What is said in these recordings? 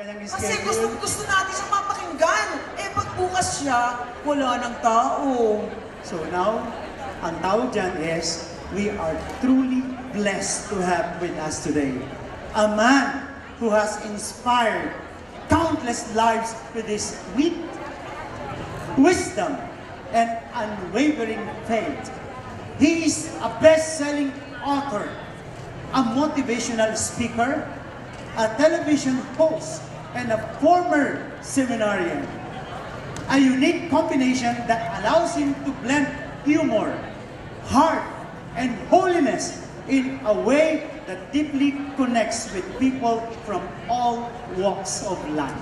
kanyang Kasi schedule. gusto natin siyang mapakinggan. Eh, pag bukas siya, wala ng tao. So now, ang tawag dyan is, we are truly blessed to have with us today a man who has inspired countless lives with his wit, wisdom, and unwavering faith. He is a best-selling author, a motivational speaker, a television host, and a former seminarian. A unique combination that allows him to blend humor, heart, and holiness in a way that deeply connects with people from all walks of life.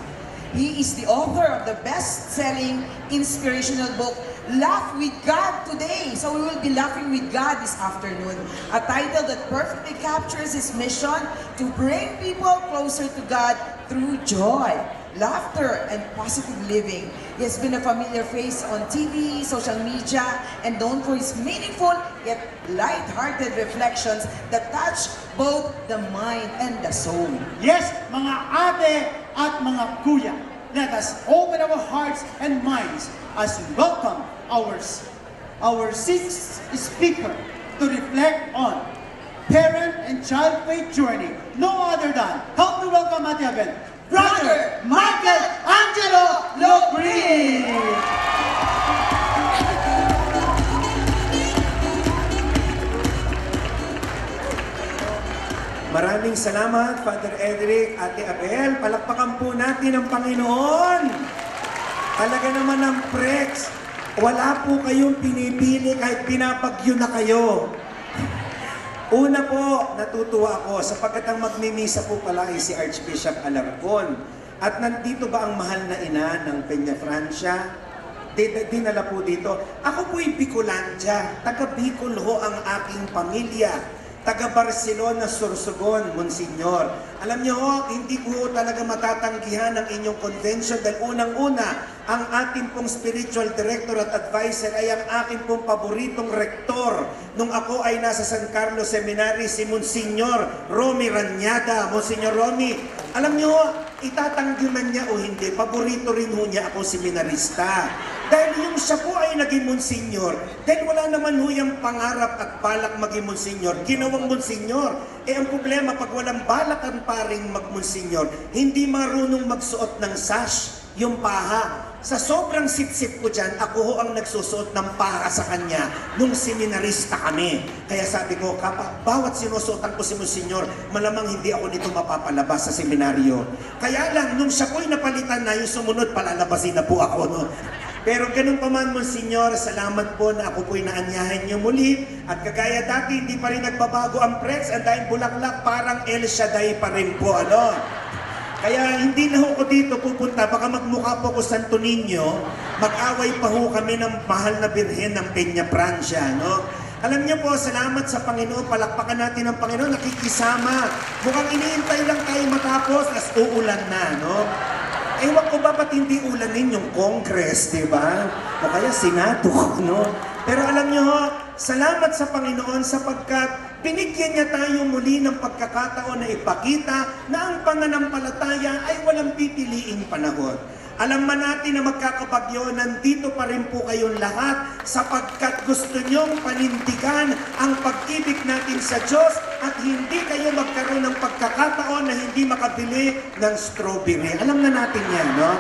He is the author of the best-selling inspirational book, Laugh with God Today. So we will be laughing with God this afternoon. A title that perfectly captures his mission to bring people closer to God through joy, laughter, and positive living. He has been a familiar face on TV, social media, and known for his meaningful yet light-hearted reflections that touch both the mind and the soul. Yes, mga ate at mga kuya, let us open our hearts and minds as we welcome our sixth speaker to reflect on parent and child faith journey. No other than, help me welcome Ate Abel, Brother Michael Angelo Lobrin! Maraming salamat, Father Edric, Ate Abel. Palakpakan po natin ang Panginoon. Talaga naman ang Prex. Wala po kayong pinipili kahit pinapagyo na kayo. Una po, natutuwa ako sapagkat ang magmimisa po pala ay si Archbishop Alarcon. At nandito ba ang mahal na ina ng Peña Francia? Dinala po dito. Ako po'y Bicolandia. Taga Bicol ho ang aking pamilya. Taga Barcelona, Sorsogon, Monsignor. Alam niyo ho, hindi ko talaga matatanggihan ang inyong convention dahil unang-una, ang ating pong spiritual director at advisor ay ang aking pong paboritong rektor. Nung ako ay nasa San Carlos Seminary, si Monsignor Romy Ranyada. Monsignor Romy, alam niyo ho, itatanggi man niya o hindi, paborito rin ho niya ako seminarista. Dahil yung siya po ay naging Monsignor, dahil wala naman ho yung pangarap at balak maging Monsignor, ginawang Monsignor. Eh ang problema, pag walang balak ang paring mag-Monsignor, hindi marunong magsuot ng sash, yung paha. Sa sobrang sip-sip ko dyan, ako ho ang nagsusuot ng paha sa kanya nung seminarista kami. Kaya sabi ko, bawat sinusuotan ko si Monsignor, malamang hindi ako nito mapapalabas sa seminaryo. Kaya lang, nung siya po'y napalitan na, yung sumunod, palalabasin na po ako, no? Pero ganun pa man, Monsignor, salamat po na ako po'y naanyahan niyo muli. At kagaya dati, hindi pa rin nagbabago ang Prex. Ang dahil bulaklak, parang El Shaddai pa rin po, ano? Kaya hindi na ho ko dito pupunta. Baka magmukha po ko Santo Niño. Mag-away pa ho kami ng mahal na birhen ng Peña Francia, no? Alam niyo po, salamat sa Panginoon. Palakpakan natin ang Panginoon. Nakikisama. Mukhang iniintay lang tayo matapos, as uulan na, no? Ewan ko ba ba't hindi ulanin yung Congress, di ba? O kaya Senado, no? Pero alam niyo ho, salamat sa Panginoon sapagkat binigyan niya tayo muli ng pagkakataon na ipakita na ang pananampalataya ay walang pipiliing panahon. Alam man natin na magkakabagyo, nandito pa rin po kayong lahat sapagkat gusto niyong panindigan ang pag-ibig natin sa Diyos at hindi kayo magkaroon ng pagkakataon na hindi makabili ng strawberry. Alam na natin yan, no?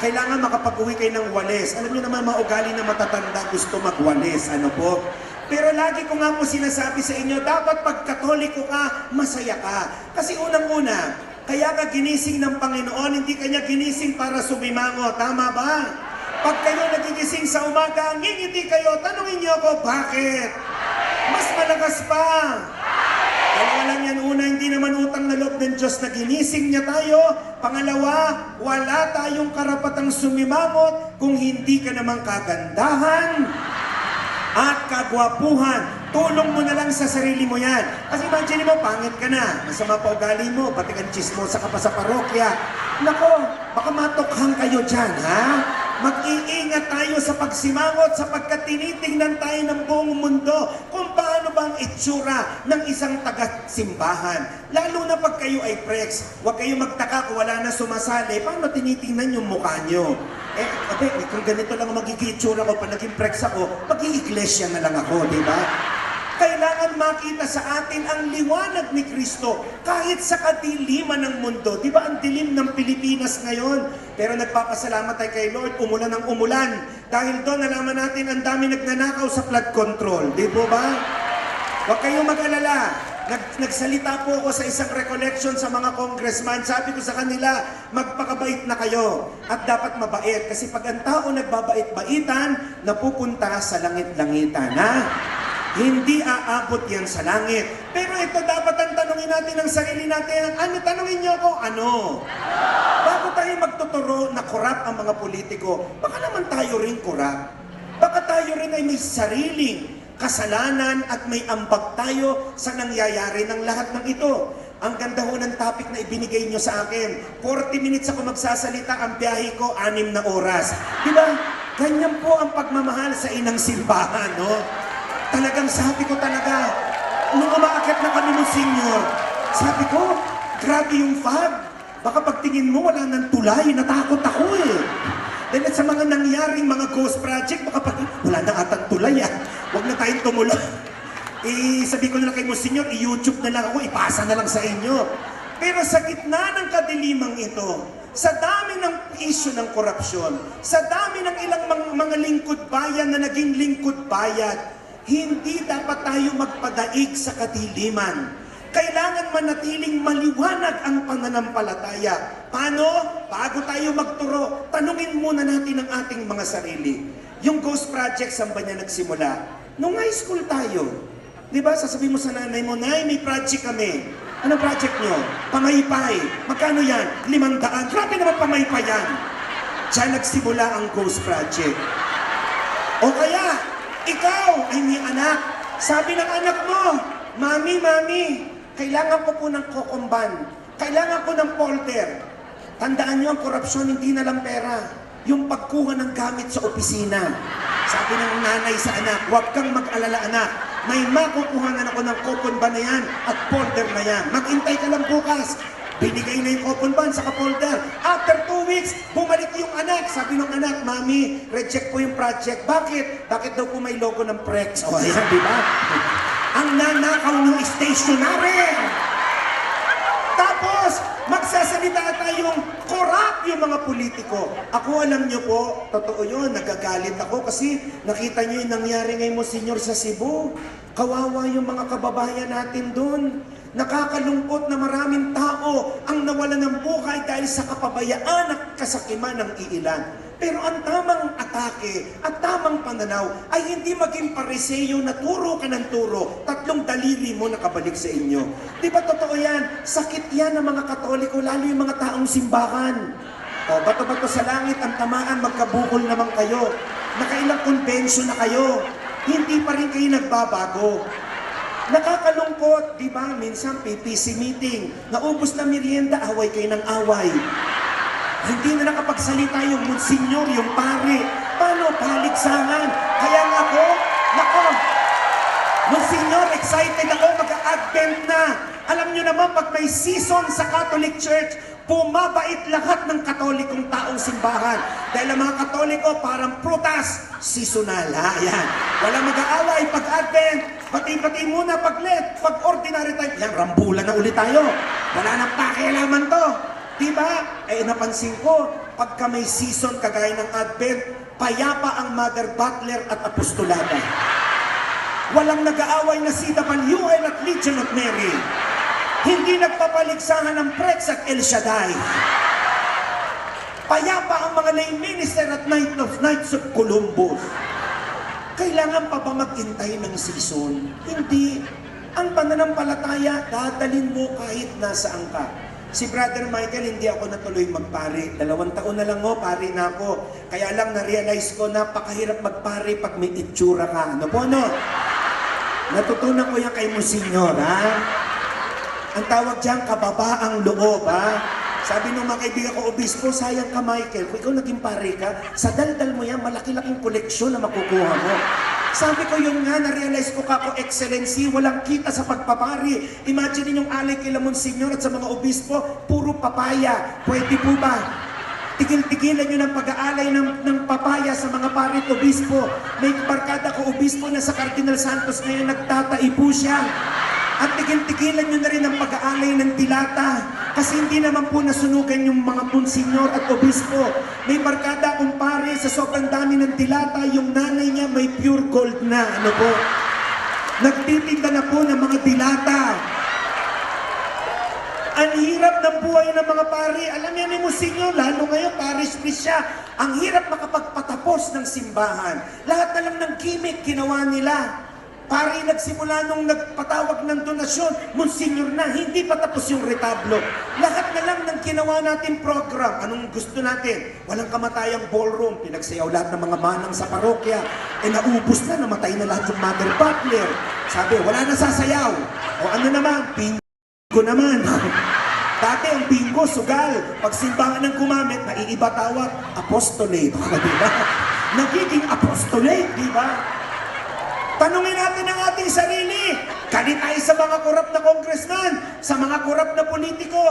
Kailangan makapag-uwi kayo ng walis. Alam niyo naman, maugali na matatanda gusto magwalis. Ano po? Pero lagi ko nga po sinasabi sa inyo, dapat pag Katoliko ka, masaya ka. Kasi unang-una, kaya ka ginising ng Panginoon, hindi kanya ginising para sumimango. Tama ba? Pag kayo nagigising sa umaga, ngingiti kayo, tanungin niyo ako, bakit? Mas malakas pa. Dalawa lang yan. Una, hindi naman utang na loob ng Diyos na ginising niya tayo. Pangalawa, wala tayong karapatang sumimangot kung hindi ka naman kagandahan at kagwapuhan. Tulong mo na lang sa sarili mo yan. Kasi imagine mo, pangit ka na. Masama pa ugali mo, pati kang chismosa ka pa sa parokya. Nako, baka matokhang kayo dyan, ha? Mag-iingat tayo sa pagsimangot sapagkat tinitingnan tayo ng buong mundo kung paano ba ang itsura ng isang taga-simbahan? Lalo na pag kayo ay prex, huwag kayo magtaka kung wala na sumasali. Paano tinitingnan yung mukha nyo? Kung ganito lang ang magiging itsura ko, pag naging prex ako, mag-i-iglesia na lang ako, di ba? Kailangan makita sa atin ang liwanag ni Kristo kahit sa kadiliman ng mundo. Di ba ang dilim ng Pilipinas ngayon? Pero nagpapasalamat tayo kay Lord, umulan ng umulan. Dahil doon nalaman natin ang dami nagnanakaw sa flood control. Di po ba? Huwag kayong mag-alala. Nagsalita po ako sa isang recollection sa mga congressman. Sabi ko sa kanila, magpakabait na kayo. At dapat mabait. Kasi pag ang tao nagbabait-baitan, napupunta sa langit-langitan. Ha? Hindi aabot yan sa langit. Pero ito dapat ang tanungin natin ang sarili natin. Ano? Tanungin niyo ako, ano? Bago tayo magtuturo na korap ang mga politiko, baka naman tayo rin korap. Baka tayo rin ay may sariling kasalanan at may ambag tayo sa nangyayari ng lahat ng ito. Ang ganda ho ng topic na ibinigay nyo sa akin. 40 minutes ako magsasalita, ang biyahe ko 6 na oras. Diba? Ganyan po ang pagmamahal sa inang simbahan, no? Talagang sabi ko talaga, nung umaakit na kami ng senior, sabi ko, grabe yung fog. Baka pagtingin mo, wala nang tulay, natakot ako eh. Dahil sa mga nangyaring mga ghost project, baka wala na atang tulay ah. Huwag na tayong tumulong. Sabi ko na lang kay Monsignor, i-YouTube na lang ako, ipasa na lang sa inyo. Pero sa gitna ng kadilimang ito, sa dami ng issue ng korupsyon, sa dami ng ilang mga lingkod bayan na naging lingkod bayan, hindi dapat tayo magpadaig sa kadiliman. Kailangan manatiling maliwanag ang pananampalataya. Paano? Bago tayo magturo, tanungin muna natin ang ating mga sarili. Yung Ghost Project, saan ba niya nagsimula? Nung high school tayo. Di ba? Sasabihin mo sa nanay mo, Nay, may project kami. Anong project nyo? Pamaypay. Magkano yan? 500. Grabe naman pamaypay yan. Diyan nagsimula ang Ghost Project. O kaya, ikaw ay may anak. Sabi ng anak mo, Mami, kailangan ko po ng kokomban. Kailangan ko ng folder. Tandaan nyo, ang korupsyon hindi na lang pera. Yung pagkuha ng gamit sa opisina. Sabi ng nanay sa anak, huwag kang mag-alala anak. May makukuhanan ako ng kokomban na yan at folder na yan. Maghintay ka lang bukas. Binigay na yung kokomban sa folder. After 2 weeks, bumalik yung anak. Sabi ng anak, Mami, reject po yung project. Bakit? Bakit daw po may logo ng Prex? O ayan, di ba? Ang nanakaw ng stationery. Tapos, magsasalita tayong korap yung mga politiko. Ako, alam nyo po, totoo yun, nagagalit ako kasi nakita nyo yung nangyari ngayon mo, Senyor, sa Cebu. Kawawa yung mga kababayan natin doon. Nakakalungkot na maraming tao ang nawala ng buhay dahil sa kapabayaan at kasakiman ng iilan. Pero ang tamang atake at tamang pananaw ay hindi maging pariseyo na turo ka ng turo, 3 daliri mo nakabalik sa inyo. Di ba totoo yan? Sakit yan ng mga Katoliko, lalo yung mga taong simbahan. O, bato-bato sa langit ang tamaan, magkabukol naman kayo. Nakailang konbensyon na kayo. Hindi pa rin kayo nagbabago. Nakakalungkot, di ba? Minsan PPC meeting, naubos na merienda, away kayo ng away. Hindi na nakapagsalita yung Monsignor, yung pare. Paano? Paligsahan. Kaya nga ako, nako, Monsignor, excited ako, mag-a-advent na. Alam nyo naman, pag may season sa Catholic Church, pumabait lahat ng katolikong taong simbahan. Dahil ang mga katoliko parang prutas, seasonal. Ha? Yan. Walang mag-aaway pag-advent. Pati-pati muna pag-let. Pag ordinary time, yan, rambulan na ulit tayo. Wala nang pakialaman to. Diba? Napansin ko, pagka may season kagaya ng Advent, payapa ang Mother Butler at Apostolada. Walang nag-aaway na CWL at Legion of Mary. Hindi nagpapaligsahan ng Prex at El Shaddai. Payapa ang mga lay minister at Knights of Columbus. Kailangan pa ba maghintay ng season? Hindi. Ang pananampalataya, dadalin mo kahit nasaan ka. Si Brother Michael, hindi ako natuloy magpari. 2 taon na lang pari na ako. Kaya lang na-realize ko, napakahirap magpari pag may itsura ka. Ano po, no? Natutunan ko yan kay Monsignor, ha? Ang tawag dyan, kababaang loob, ha? Sabi nung mga kaibigan ko, Obispo, sayang ka, Michael. Kung ikaw naging pari ka, sa daldal mo yan, malaki-laking koleksyon na makukuha mo. Sabi ko yun nga, na-realize ko kako excellency, walang kita sa pagpapari. Imagine ninyong alay kila Monsignor at sa mga obispo, puro papaya. Pwede po ba? Tigil-tigilan nyo ng pag-aalay ng papaya sa mga pari at obispo. May barkada ko obispo na sa Cardinal Santos ngayon, nagtataipo siya. At tigil-tigilan nyo na rin ang pag-aalay ng dilata. Kasi hindi naman po nasunugan yung mga Monsignor at obispo. May barkada akong pare sa sobrang dami ng dilata, yung nanay niya may pure gold na. Ano po? Nagtitinda na po ng mga dilata. Ang hirap ng buhay ng mga pari. Alam niya ni Monsignor, lalo ngayon, parish priest siya. Ang hirap makapagpatapos ng simbahan. Lahat na lang ng gimmick ginawa nila. Pari nagsimula nung nagpatawag ng donasyon, Monsignor na, hindi pa tapos yung retablo. Lahat na lang ng ginawa natin program. Anong gusto natin? Walang kamatayang ballroom. Pinagsayaw lahat ng mga manang sa parokya. Naubos na, namatay na lahat yung mother butler. Sabi, wala na sasayaw. O ano naman, bingo naman. Dati ang bingo, sugal. Pag simbahan ng gumamit, naiiba tawag, apostolate. Diba? Nagiging apostolate, di ba? Tanungin natin ang ating sarili. Galit tayo sa mga korap na congressman, sa mga korap na politiko.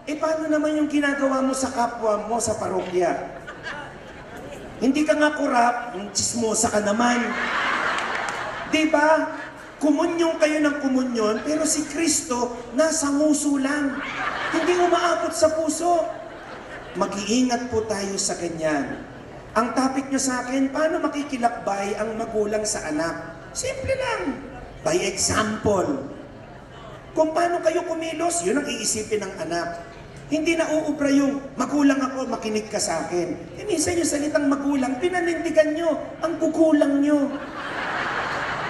Paano naman yung ginagawa mo sa kapwa mo sa parokya? Hindi ka nga korap, chismosa ka naman. Diba? Kumunyon kayo ng kumunyon, pero si Kristo nasa nguso lang. Hindi umaabot sa puso. Mag-iingat po tayo sa ganyan. Ang topic nyo sa akin, paano makikilakbay ang magulang sa anak? Simple lang. By example. Kung paano kayo kumilos, yun ang iisipin ng anak. Hindi na uubra yung magulang ako, makinig ka sa akin. Minsan yung salitang magulang, pinanindigan nyo ang kukulang nyo.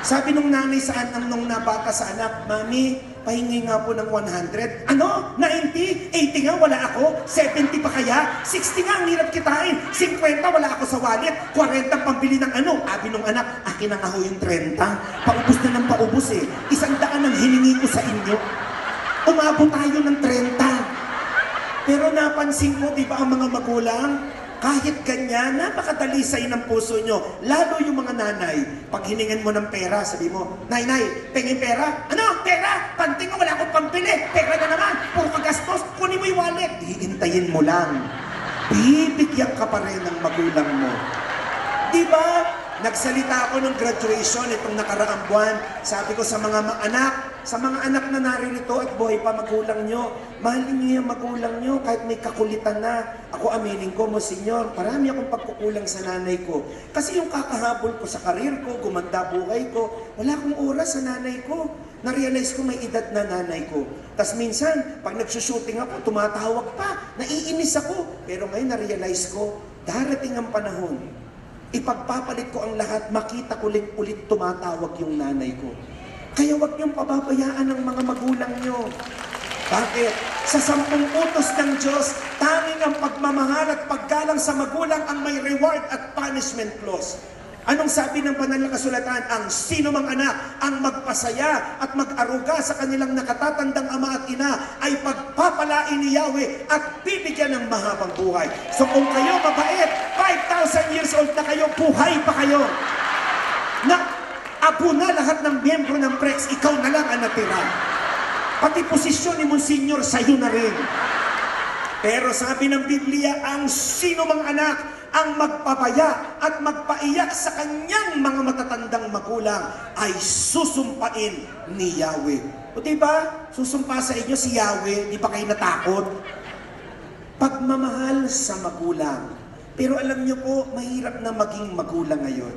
Sabi nung nanay sa anak, nung nabata sa anak, Mami, pahingi nga po ng 100. Ano? 90? 80 nga, wala ako? 70 pa kaya? 60 nga, ang hirap kitain. 50, wala ako sa wallet. 40 pambili ng ano? Abi nung anak, akin na nga ho yung 30. Paubos na ng paubos eh. 100 ang hiningi ko sa inyo. Umabot tayo ng 30. Pero napansin ko, di ba ang mga magulang, kahit ganyan, napakadalisay ng puso nyo. Lalo yung mga nanay, pag hiningan mo ng pera, sabi mo, Nay, pengin pera? Ano? Pera? Panting mo, wala akong pampili. Pera na naman. Puro kagastos. Kunin mo yung wallet. Hihintayin mo lang. Bibigyan ka pa rin ng magulang mo. Diba? Nagsalita ako ng graduation itong nakaraang buwan. Sabi ko sa mga anak na naririto at buhay pa magulang nyo, mahalin niyo yung magulang nyo kahit may kakulitan na. Ako aminin ko, Monsignor, marami akong pagkukulang sa nanay ko. Kasi yung kakahabol ko sa karir ko, gumanda buhay ko, wala akong oras sa nanay ko. Na-realize ko may edad na nanay ko. Tas minsan, pag nagsushooting ako, tumatawag pa. Naiinis ako. Pero ngayon na-realize ko, darating ang panahon, ipagpapalit ko ang lahat, makita ko ulit tumatawag yung nanay ko. Kaya wag niyong pababayaan ang mga magulang niyo. Bakit? Sa 10 utos ng Diyos, tanging ang pagmamahal at paggalang sa magulang ang may reward at punishment clause. Anong sabi ng banal na kasulatan? Ang sino mang anak ang magpasaya at mag-aruga sa kanilang nakatatandang ama at ina ay pagpapalain ni Yahweh at bibigyan ng mahabang buhay. So kung kayo mabait, 5,000 years old na kayo, buhay pa kayo. Na apo na lahat ng miyembro ng PREX, ikaw na lang ang natira. Pati posisyon ni Monsignor, sa'yo na rin. Pero sabi ng Biblia, ang sino mang anak ang magpabaya at magpaiyak sa kanyang mga matatandang magulang ay susumpain ni Yahweh. O diba, susumpa sa inyo si Yahweh, di ba kayo natakot? Pagmamahal sa magulang. Pero alam niyo po, mahirap na maging magulang ngayon.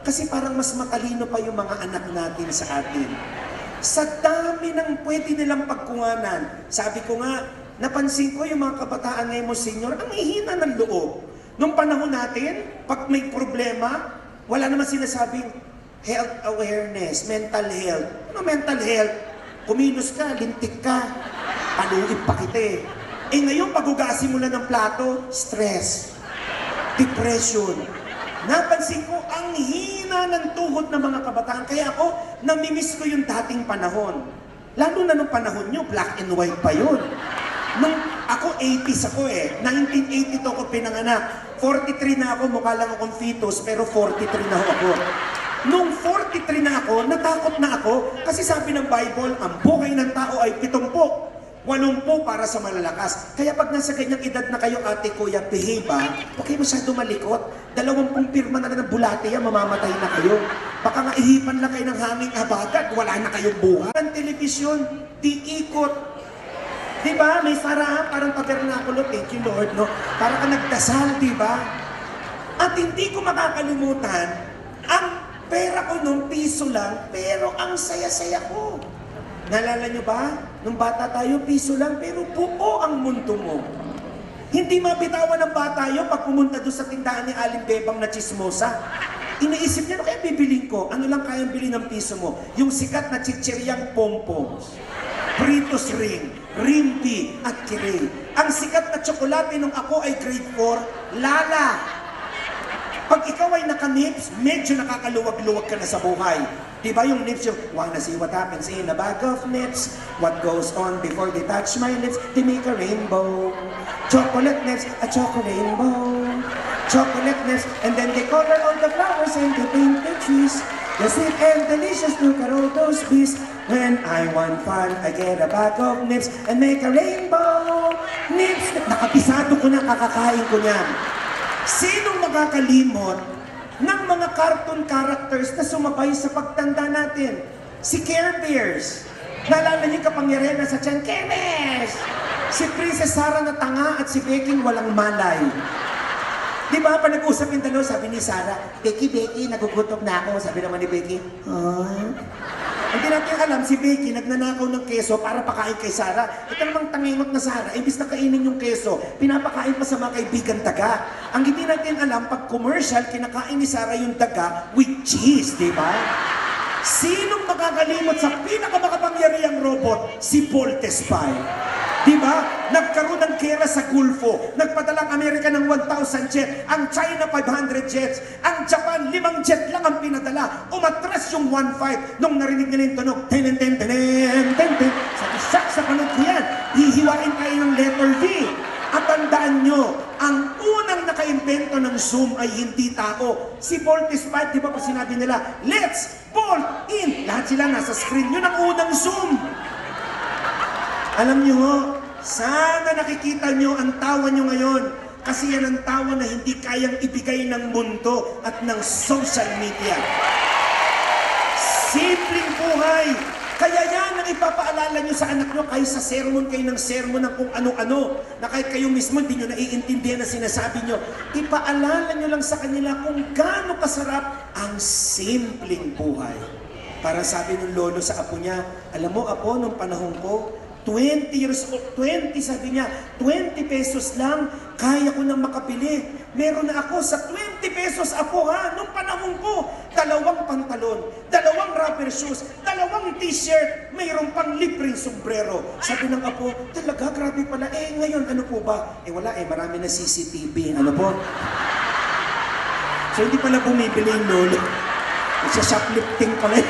Kasi parang mas matalino pa yung mga anak natin sa atin. Sa dami ng pwede nilang pagkunganan, sabi ko nga, napansin ko yung mga kabataan ngayon, Monsignor, ang hihina ng loob. Nung panahon natin, pag may problema, wala naman sinasabing health awareness, mental health. Ano mental health? Kumilos ka, lintik ka, paluin pa kita eh. Ngayon, pag-ugasin mo lang ng plato, stress, depression. Napansin ko, ang hina ng tuhod ng mga kabataan. Kaya ako, namimiss ko yung dating panahon. Lalo na nung panahon nyo, black and white pa yun. Nung ako, 80s ako eh. 1982 ako pinanganak. 43 na ako, mukha lang akong fetus, pero 43 na ako. Nung 43 na ako, natakot na ako kasi sabi ng Bible, ang buhay ng tao ay 70, 80 para sa malalakas. Kaya pag nasa ganyang edad na kayo, ate, kuya, behave ha, huwag kayo masyado malikot. 20 pirma na ng bulate yan, mamamatay na kayo. Baka nga ihipan lang kayo ng hanging habagat, wala na kayong buhay. Ang telebisyon, di ikot. Diba? May sarahan, parang tabernakulo, thank you Lord, no? Para ka nagdasal, diba? At hindi ko makakalimutan, ang pera ko nung piso lang, pero ang saya-saya ko. Nalala nyo ba? Nung bata tayo, piso lang, pero buo ang mundo mo. Hindi mabitawan ng bata yun pag pumunta doon sa tindahan ni Aling Bebang na chismosa. Iniisip niya, ano kaya bibiling ko? Ano lang kayang bili ng piso mo? Yung sikat na chichiryang pompoms, Britos ring, rimpi, at kirey. Ang sikat na tsokolate nung ako ay grade 4, Lala. Pag ikaw ay naka-nips, medyo nakakaluwag-luwag ka na sa buhay. Diba yung nips yung, wanna see what happens in a bag of nips? What goes on before they touch my lips? They make a rainbow. Chocolate nips, a chocolate rainbow. Chocolate nips, and then they color all the flowers and they paint the trees. The sweet and delicious, look at all those bees. When I want fun, I get a bag of nips and make a rainbow. Nips, nakabisado ko na, kakakain ko niyan. Sinong makakalimot ng mga cartoon characters na sumabay sa pagtanda natin? Si Care Bears. Naalala niyo yung kapangyarihan na sa tiyan, Care Bears! Si Princess Sarah na tanga at si Becky walang malay. Di ba, pa nag-usap yung dalawa, sabi ni Sarah, Becky, nagugutom na ako. Sabi naman ni Becky, Hindi natin alam, si Becky nagnanakaw ng keso para pakain kay Sarah. Ito namang tangingot na Sarah, imbis na kainin yung keso, pinapakain pa sa mga kaibigan daga. Ang hindi natin alam, pag commercial, kinakain ni Sarah yung daga with cheese, di ba? Sinong makakalimot sa pinakamakapangyarihang robot? Si Voltes Pi. Di ba? Nagkaroon ng gera sa Gulfo. Nagpadala ang Amerika ng 1,000 jet. Ang China 500 jets. Ang Japan 5 jet lang ang pinadala. Umatras yung 1.5 nung narinig nila yung tunog. Ten. Sabi, sa panood ko yan. Hihiwain tayo ng letter V. At tandaan nyo, ang unang nakaimbento ng Zoom ay hindi tao. Si Voltes Pi, di ba pa sinabi nila, let's bolt in. Lahat sila nasa screen. Yun ang unang Zoom. Alam nyo ho, sana nakikita nyo ang tawa nyo ngayon. Kasi yan ang tawa na hindi kayang ibigay ng mundo at ng social media. Simpleng buhay. Kaya yan ang ipapaalala nyo sa anak nyo kahit sa sermon kayo ng sermon ng kung ano-ano. Na kahit kayo mismo hindi nyo naiintindihan na sinasabi nyo. Ipaalala nyo lang sa kanila kung gaano kasarap ang simpleng buhay. Para sabi ng lolo sa apo niya, alam mo apo, nung panahon ko, 20 years old, 20 sabi niya, 20 pesos lang, kaya ko nang makabili. Meron na ako sa 20 pesos, apo ha, nung panahon ko, 2 pantalon, 2 rubber shoes, 2 t-shirt, mayroon pang libreng sombrero. Sabi ng apo, talaga, grabe pala. Ngayon, ano po ba? Wala marami na CCTV. Ano po? So, hindi pala bumibili yung lolo. Sa shoplifting pala.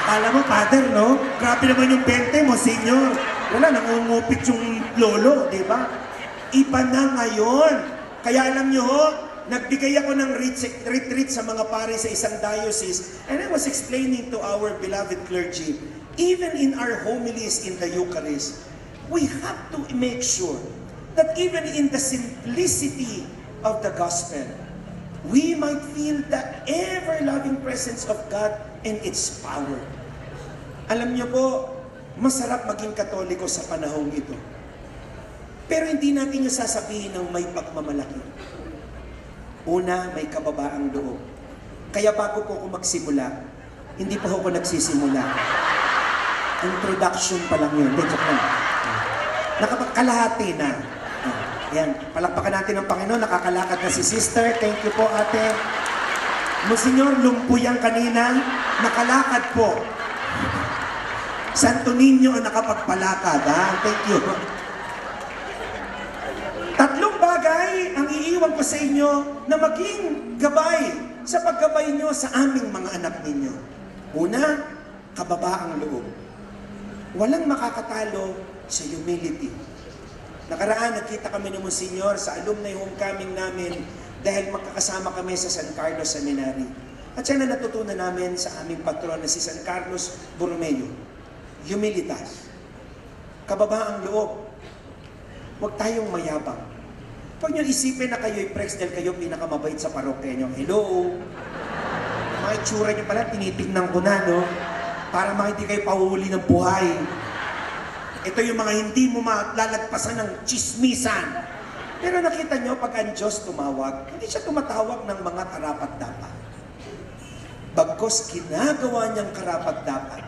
Akala mo, father, no? Grabe naman yung 20 mo, senior. Wala, nangungupit yung lolo, di ba? Iba na ngayon. Kaya alam nyo ho, nagbigay ako ng retreat sa mga pare sa isang diocese, and I was explaining to our beloved clergy, even in our homilies in the Eucharist, we have to make sure that even in the simplicity of the gospel, we might feel the ever-loving presence of God and its power. Alam niyo po, masarap maging Katoliko sa panahong ito. Pero hindi natin yung sasabihin ng may pagmamalaki. Una, may kababaang loob. Kaya bago po ako magsimula, hindi pa ako nagsisimula. Introduction pa lang yun. Hindi, joke lang. Nakapagkalahati na. Yan, palakpakan natin ang Panginoon. Nakakalakad na si sister. Thank you po, ate. Monsignor, lumpuyan kanina. Nakalakad po. Santo Niño ang nakapagpalakad, ha? Thank you. 3 bagay ang iiwan ko sa inyo na maging gabay sa paggabay nyo sa aming mga anak ninyo. Una, kababaang loob. Walang makakatalo sa humility. Nakaraan, nakita kami ni Monsignor sa alumni homecoming namin dahil magkakasama kami sa San Carlos Seminary. At yan na natutunan namin sa aming patron na si San Carlos Borromeo. Humilitas. Kababaang loob. Huwag tayong mayabang. Huwag niyo isipin na kayo'y prex dahil kayo pinakamabait sa parokya niyo. Hello? Mga itsura niyo pala, tinitignan ko na, no? Para mga hindi kayo pahuhuli ng buhay. Ito yung mga hindi mo malalagpasan ng chismisan. Pero nakita niyo, pag ang Diyos tumawag, hindi siya tumatawag ng mga karapat-dapat. Bagkos ginagawa niyang karapat-dapat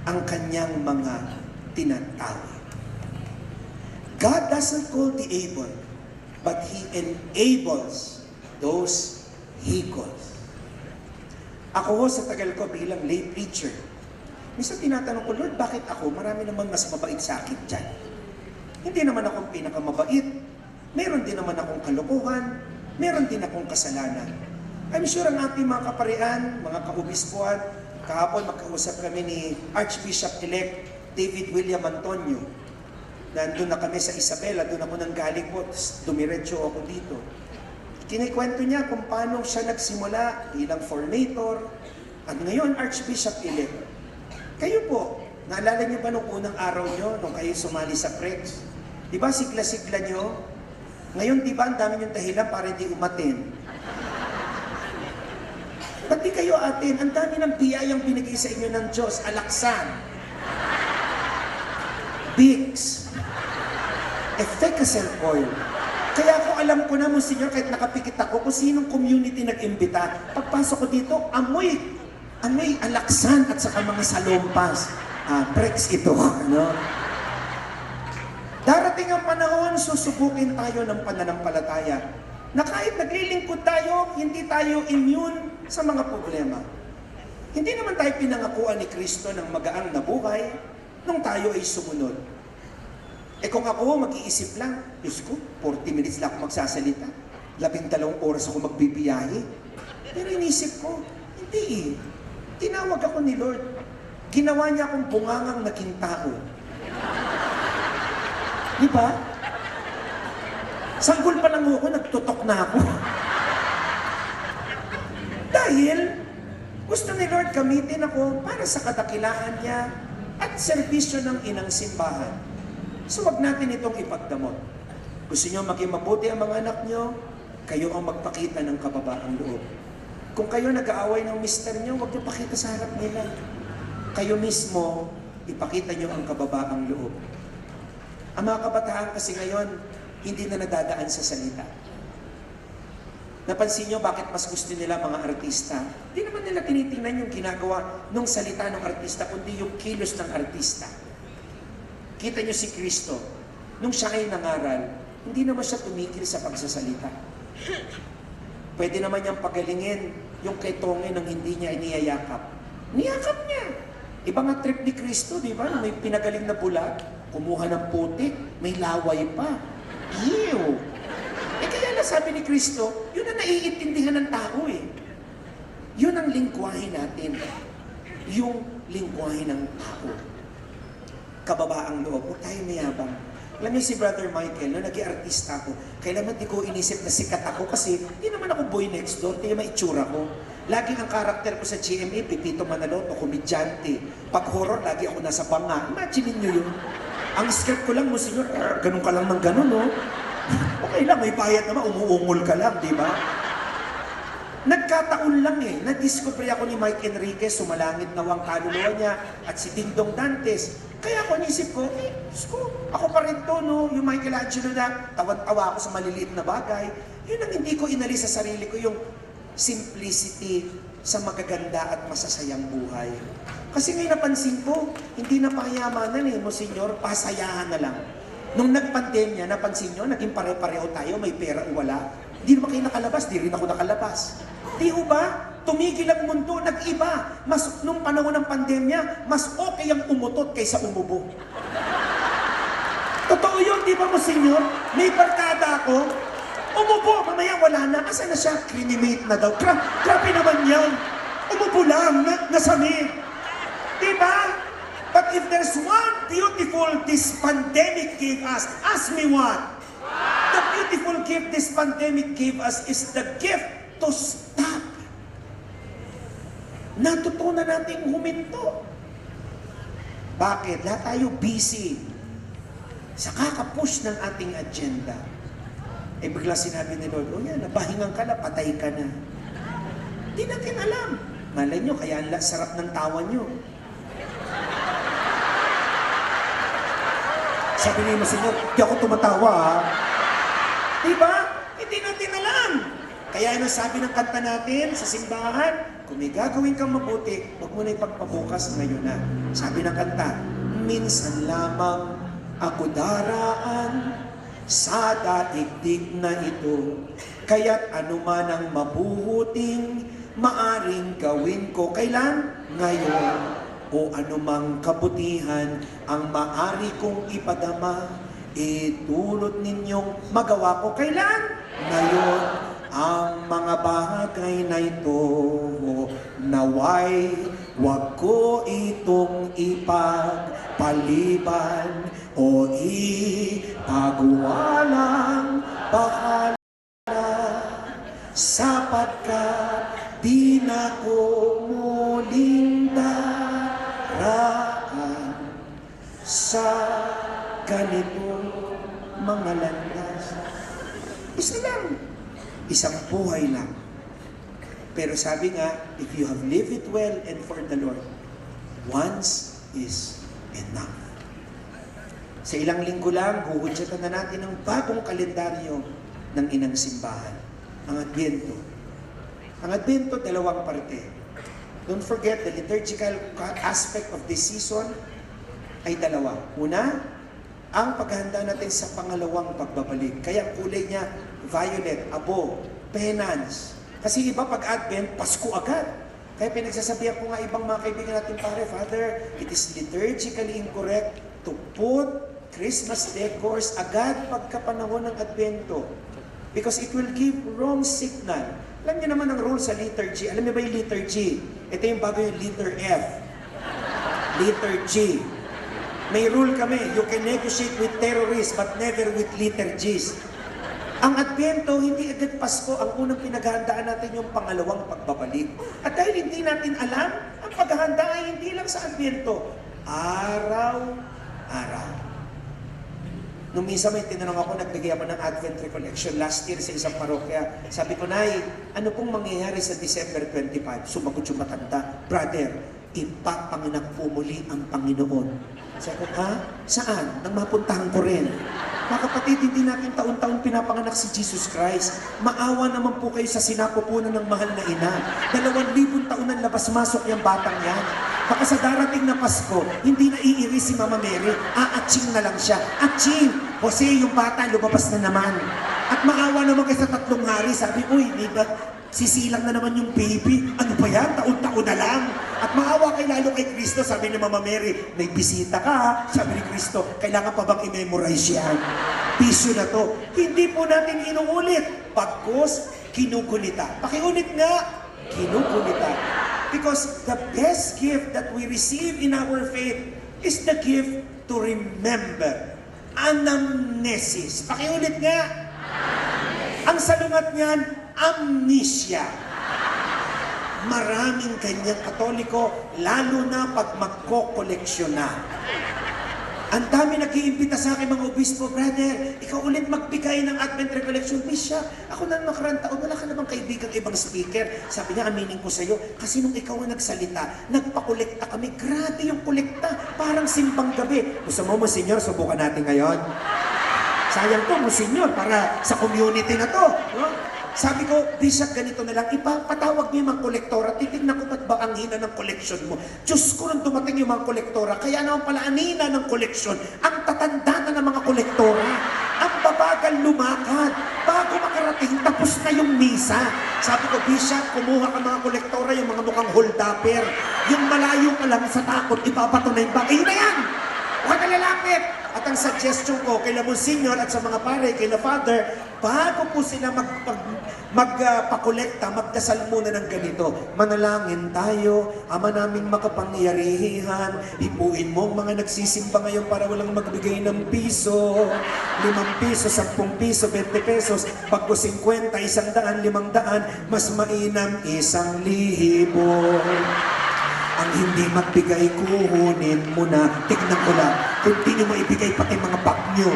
ang kanyang mga tinatawag. God doesn't call the able, but He enables those He calls. Ako sa tagal ko bilang lay preacher, minsan tinatanong ko, Lord, bakit ako? Marami naman mas mabait sa akin dyan. Hindi naman akong pinakamabait. Meron din naman akong kalokohan. Meron din akong kasalanan. I'm sure ang ating mga kaparian, mga kaubispuan, kahapon magkausap kami ni Archbishop-elect David William Antonio. Nandun na kami sa Isabela, doon ako nang galing po, dumiretso ako dito. Kinikwento niya kung paano siya nagsimula bilang formator, at ngayon Archbishop-elect. Kayo po, naalala niyo ba nung unang araw niyo, nung kayo sumali sa PREX? Di ba sigla-sigla niyo? Ngayon, di ba ang dami niyong dahilan para hindi umatin? Ba't di kayo atin? Ang dami ng biyayang binigay sa inyo ng Diyos. Alaksan, Vicks, Efficacel oil. Kaya ako alam ko na, Monsignor, kahit nakapikit ako, kung sinong community nag-imbita, pagpasok ko dito, amoy alaksan at saka mga salompas. PREX ito, ano? Darating ang panahon, susubukin tayo ng pananampalataya na kahit naglilingkod tayo, hindi tayo immune sa mga problema. Hindi naman tayo pinangakuan ni Kristo ng magaang na buhay nung tayo ay sumunod. Kung ako mag-iisip lang, Diyos ko, 40 minutes lang ako magsasalita. 12 oras ako magbibiyahe. Pero inisip ko, hindi eh. Tinawag ako ni Lord. Ginawa niya akong bungangang naging tao. Di ba? Sanggol pa lang ako, nagtutok na ako. Dahil gusto ni Lord gamitin ako para sa kadakilaan niya at serbisyo ng inang simbahan. So wag natin itong ipagdamot. Gusto niyo maging mabuti ang mga anak niyo, kayo ang magpakita ng kababaang loob. Kung kayo nag-aaway ng mister niyo, wag niyo pakita sa harap nila. Kayo mismo, ipakita niyo ang kababaang loob. Ang mga kabataan kasi ngayon, hindi na nadadaan sa salita. Napansin niyo bakit mas gusto nila mga artista? Hindi naman nila tinitingnan yung ginagawa ng salita ng artista, kundi yung kilos ng artista. Kita niyo si Kristo, nung siya ay nangaral, hindi naman siya tumigil sa pagsasalita. Pwede naman niyang pagalingin yung kay Tonge nang hindi niya iniyayakap. Niyakap niya. Iba nga trip ni Kristo, di ba? May pinagaling na bulag, kumuha ng putik, may laway pa. Ew! Kaya na sabi ni Kristo, yun ang naiintindihan ng tao eh. Yun ang lingwahe natin. Yung lingwahe ng tao. Kababaang loob, huwag tayo mayabang. Alam niyo si Brother Michael, nung nag-i-artista ako, kailangan di ko inisip na sikat ako kasi hindi naman ako boy next door, kaya maitsura ko. Lagi ang karakter ko sa GMA, Pipito Manaloto, komedyante. Pag horror, lagi ako nasa banga. Imagine niyo yun. Ang script ko lang, Monsignor, ganun ka lang ng ganun, no? Okay lang, may bayad naman, umuungol ka lang, di ba? Nagkataon lang eh, na-discover ako ni Mike Enriquez, sumalangit na ang kaluluwa niya, at si Dingdong Dantes. Kaya ako nisip ko, Diyos ko, ako pa rin to, no? Yung Michelangelo na tawan-tawa ako sa maliliit na bagay. Yun ang hindi ko inalis sa sarili ko, yung simplicity sa magaganda at masasayang buhay. Kasi ngayon napansin ko, hindi na payamanan eh, Monsignor, pasayahan na lang. Nung nagpandemya, napansin nyo, naging pare-pareho tayo, may pera o wala. Di naman kayo nakalabas, di rin ako nakalabas. Di ba? Tumigil ang mundo, nag-iba. Mas, nung panahon ng pandemya, mas okay ang umutot kaysa umubo. Totoo yun, di ba, Monsignor? May barkada ako, umubo, mamaya wala na. Asa na siya? Clinimate na daw. Grabe naman yan. Umubo lang, nasamid. Di ba? But if there's one beautiful this pandemic gave us, ask me what? The beautiful gift this pandemic gave us is the gift to stop. natutunan nating huminto. Bakit? Lahat tayo busy sa kakapush ng ating agenda. Eh bigla sinabi ni Lord, oh yan, napahingan ka na, patay ka na. Di natin alam. Malay nyo, kaya ang sarap ng tawa nyo. Sabi ni Monsignor, di ako tumatawa ha. Diba? Hindi natin alam. Kaya ano sabi ng kanta natin sa simbahan, kung may gagawin kang mabuti, huwag mo na ipagpabukas ngayon na. Sabi ng kanta, minsan lamang ako daraan sa daigdig na ito. Kaya't anuman ang mabuhuting maaring gawin ko. Kailan? Ngayon. O anumang kabutihan ang maari kong ipadama, itulot ninyong magawa ko. Kailan? Ngayon. Ang mga bagay na ito, naway wag ko itong ipagpaliban o ipagwalang bahala, sapagkat di na ko muling daraan sa ganitong mga landas. Isa lang. Isang buhay lang. Pero sabi nga, if you have lived it well and for the Lord, once is enough. Sa ilang linggo lang, huhudyatan na natin ang bagong kalendaryo ng inang simbahan, ang Adbyento. Ang Adbyento, dalawang parte. Don't forget, the liturgical aspect of this season ay dalawa. Una, ang paghahanda natin sa pangalawang pagbabalik. Kaya kulay niya, violet, abo, penance. Kasi iba pag Advent, Pasko agad. Kaya pinagsasabihan ko nga ibang mga kaibigan natin, pare, Father, it is liturgically incorrect to put Christmas decors agad pagkapanahon ng Advento. Because it will give wrong signal. Alam niyo naman ang rule sa liturgy. Alam niyo ba yung liturgy? Ito yung bago yung letter F. Liturgy. May rule kami, you can negotiate with terrorists but never with liturgies. Ang Adbyento, hindi agad Pasko. Ang unang pinaghahandaan natin yung pangalawang pagbabalik. At dahil hindi natin alam, ang paghahanda ay hindi lang sa Adbyento. Araw-araw. Nung minsan may tinanong ako, nagbigay ako ng Advent Recollection last year sa isang parokya. Sabi ko, Nay, ano pong mangyayari sa December 25? Sumagot yung matanda, Brother, ipapanganak po muli ang Panginoon. Sabi ko, ha? Saan? Nang mapuntahan ko rin. Mga kapatid, hindi natin taon-taon pinapanganak si Jesus Christ. Maawa naman po kayo sa sinapupunan ng mahal na ina. 2,000 taon ang labas-masok yung batang yan. Baka sa darating na Pasko, hindi na iiris si Mama Mary. Aatsing na lang siya. Atsing! Jose, yung bata, lumabas na naman. At maawa naman kayo sa 3 hari. Sabi, uy, di ba, sisilang na naman yung baby. Ano ba yan? Taon-taon na lang. At maawa kay lalo kay Kristo, sabi ni Mama Mary, may bisita ka ha? Sabi ni Kristo, kailangan pa bang i-memorize yan? Piso na to. Hindi po natin inuulit. Pagkos, kinugulita. Pakiulit nga, kinugulita. Because the best gift that we receive in our faith is the gift to remember. Anamnesis. Pakiulit nga. Ang salungat niyan, amnesia. Maraming kanyang Katoliko, lalo na pag magko-koleksyon na. Ang dami nag-iimbita sa akin mga obispo, Brother, ikaw ulit magbigay ng Advent Recollection. Bishop, ako na nakarang taon, wala ka namang kaibigang ibang speaker. Sabi niya, aminin ko sa'yo, kasi nung ikaw ang nagsalita, nagpakolekta kami. Grabe yung kolekta, parang simbang gabi. Gusto mo, Monsignor, subukan natin ngayon. Sayang to, Monsignor, para sa community na to. No? Sabi ko, Bishop, ganito na lang, ipapatawag niyo yung mga kolektora, titignan ko ba't ba ang hina ng koleksyon mo? Diyos ko, nung dumating yung mga kolektora, kaya naman pala ang hina ng koleksyon, ang tatanda na ng mga kolektora, ang babagal lumakad, bago makarating, tapos na yung misa. Sabi ko, Bishop, kumuha ka mga kolektora, yung mga mukhang holdapper, yung malayo ka lang sa takot, ibabato na yung bagay, yun na yan! Huwag ka lalapit. At ang suggestion ko kay Monsignor at sa mga pare, kay Father, bago po sila magpakolekta, magdasal muna ng ganito. Manalangin tayo, Ama naming makapangyarihan, ipuin mo ang mga nagsisimba ngayon para walang magbigay ng piso. 5 piso, 10 piso, 20 pesos, pagko 50, 100, 500, mas mainam 1,000. Ang hindi magbigay, kuhunin mo na. Tignan ko lang, kung di nyo maibigay pati mga bag nyo.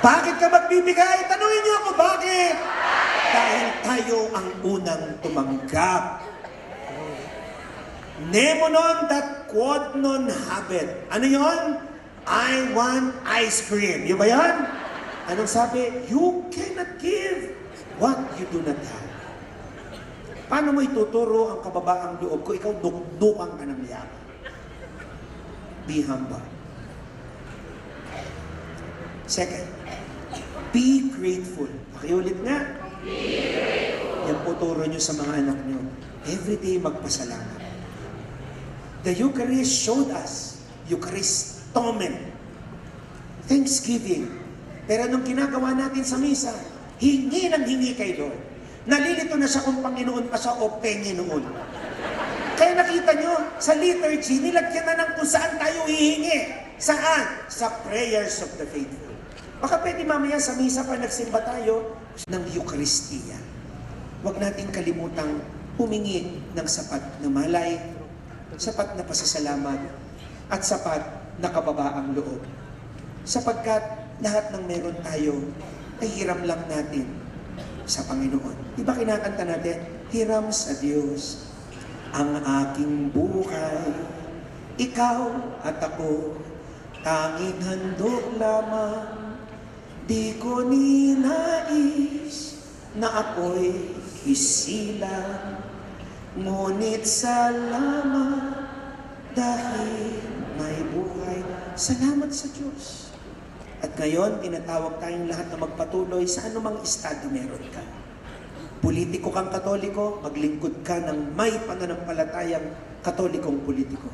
Bakit ka magbibigay? Tanungin nyo ako, bakit? Dahil tayo ang unang tumanggap. Nemo non that quod non habet. Ano yon? I want ice cream. Yun ba yan? Anong sabi? You cannot give what you do not have. Paano mo ituturo ang kababaang loob ko? Ikaw dukdukan ka ng yaman. Be humble. Second, be grateful. Pakiulit nga. Be grateful. Yan po turo nyo sa mga anak nyo. Everyday magpasalamat. The Eucharist showed us Eucharistomen. Thanksgiving. Pero anong ginagawa natin sa misa? Hingi ng hingi kay Lord. Nalilito na siya kung Panginoon pa siya o Panginoon. Kaya nakita nyo, sa liturgy, nilagyan na ng kung saan tayo hihingi. Saan? Sa prayers of the faithful. Baka pwede mamaya sa misa pa nagsimba tayo ng Eucharistia. Huwag nating kalimutang humingi ng sapat na malay, sapat na pasasalamat, at sapat na kababaang loob. Sapagkat lahat ng meron tayo ay hiram lang natin sa Panginoon. Di ba kinakanta natin? Hiram sa Diyos ang aking buhay. Ikaw at ako, tanging handog lamang. Di ko ninais na ako'y isilang. Ngunit salamat dahil may buhay. Salamat sa Diyos. At ngayon, tinatawag tayong lahat na magpatuloy sa anumang estado meron ka. Politiko kang Katoliko, maglingkod ka ng may pananampalatayang Katolikong politiko.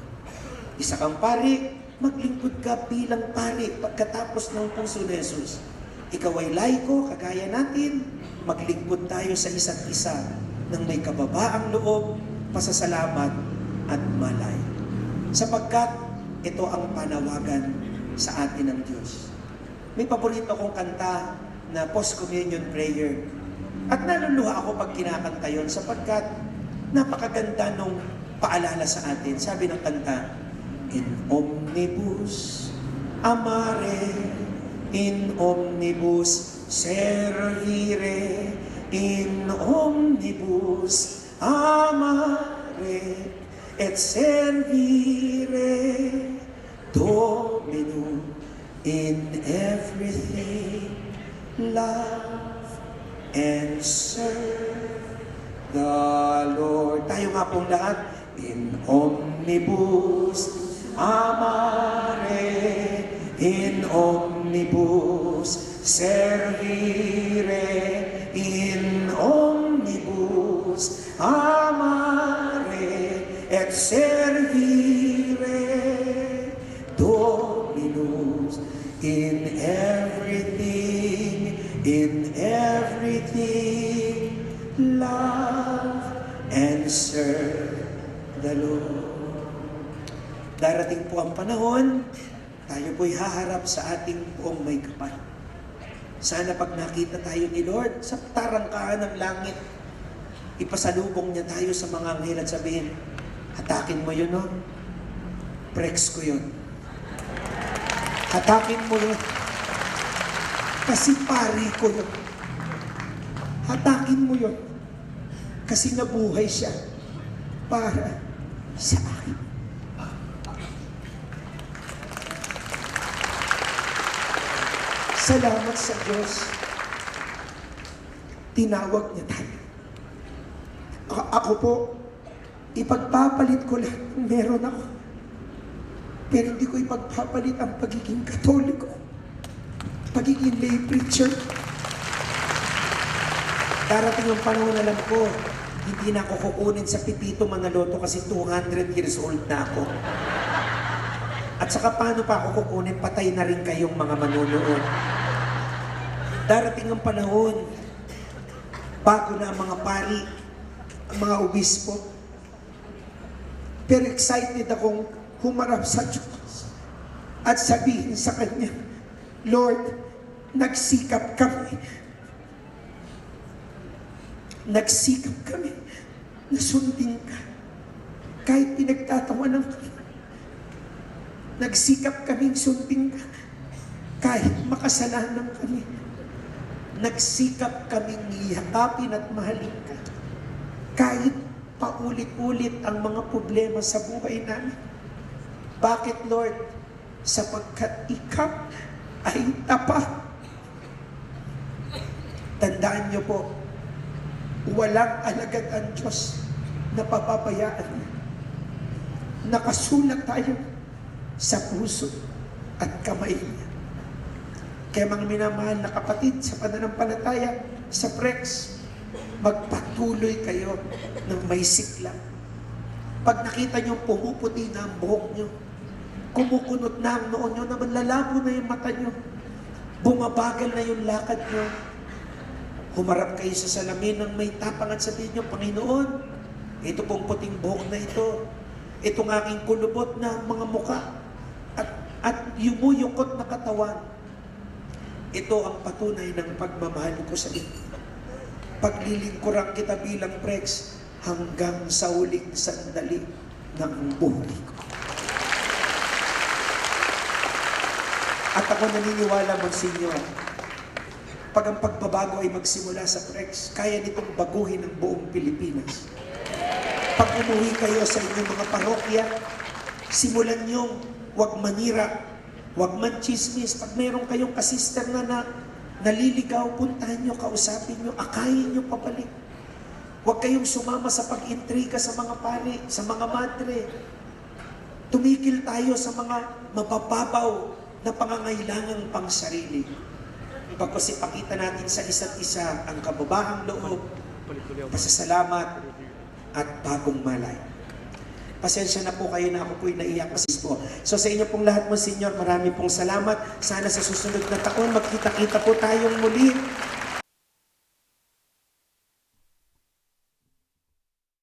Isa kang pari, maglingkod ka bilang pari pagkatapos ng puso ni Jesus. Ikaw ay laiko, kagaya natin, maglingkod tayo sa isa't isa ng may kababaang loob, pasasalamat at malay. Sapagkat ito ang panawagan sa atin ng Diyos. May paborito kong kanta na post-communion prayer. At naluluha ako pag kinakanta yun sapagkat napakaganda nung paalala sa atin. Sabi ng kanta, in omnibus amare, in omnibus servire, in omnibus amare, et servire Dominum. In everything, love and serve the Lord. Tayo nga pong lahat. In omnibus amare, in omnibus servire, in omnibus amare, et servire Dominus. In everything, love and serve the Lord. Darating po ang panahon, tayo po'y haharap sa ating poong may kapal. Sana pag nakita tayo ni Lord sa tarangkaan ng langit, ipasalubong niya tayo sa mga anghel at sabihin, hatakin mo yun, no? Prex ko yun. Hatakin mo yun. Kasi pari ko yun. Hatakin mo yun. Kasi nabuhay siya para sa akin. Salamat sa Diyos. Tinawag niya tayo. Ako po, ipagpapalit ko lahat ng meron ako. Pero hindi ko ipagpapalit ang pagiging Katoliko, pagiging lay preacher. Darating ang panahon, alam ko, hindi na ako kukunin sa Pipito Manaloto kasi 200 years old na ako. At saka paano pa ako kukunin, patay na rin kayong mga manunood. Darating ang panahon, bago na ang mga pari, ang mga obispo. Pero excited akong humarap sa Diyos at sabihin sa Kanya, Lord, nagsikap kami. Nagsikap kami na sundin ka. Kahit pinagtatawanan kami. Nagsikap kaming sundin ka. Kahit makasalanan kami. Nagsikap kaming yakapin at mahalin ka. Kahit paulit-ulit ang mga problema sa buhay namin. Bakit, Lord? Sapagkat ikaw ay tapat. Tandaan niyo po, walang alagad ang Diyos na papabayaan niya. Nakasulat tayo sa puso at kamay niya. Kaya mga minamahal na kapatid sa pananampalataya, sa PREX, magpatuloy kayo ng may sikla. Pag nakita niyo pumuputi na ang buhok niyo, kumukunot na ang noon niyo, naman lalabo na yung mata niyo, bumabagal na yung lakad niyo, humarap kayo sa salamin ng may tapang at sabihin niyo, Panginoon, ito pong puting buhok na ito, itong aking kulubot na mga muka, at yumuyukot na katawan, ito ang patunay ng pagmamahal ko sa iyo. Paglilingkuran kita bilang PREX hanggang sa huling sandali ng buhay ko. At ako naniniwala, Monsignor, pag ang pagbabago ay magsimula sa PREX, kaya nitong baguhin ang buong Pilipinas. Pag umuwi kayo sa inyong mga parokya, simulan niyong huwag manira, huwag manchismis. Pag meron kayong kasister na naliligaw, puntahan niyo, kausapin niyo, akayin niyo pabalik. Huwag kayong sumama sa pag-intriga sa mga pari, sa mga madre. Tumigil tayo sa mga mabababaw na pangangailangang pang sarili. Pagkas ipakita natin sa isa't isa ang kababahang loob, pasasalamat, at bagong malay. Pasensya na po kayo na ako po'y naiyak po. So sa inyo pong lahat, Monsignor, marami pong salamat. Sana sa susunod na taon, magkita-kita po tayong muli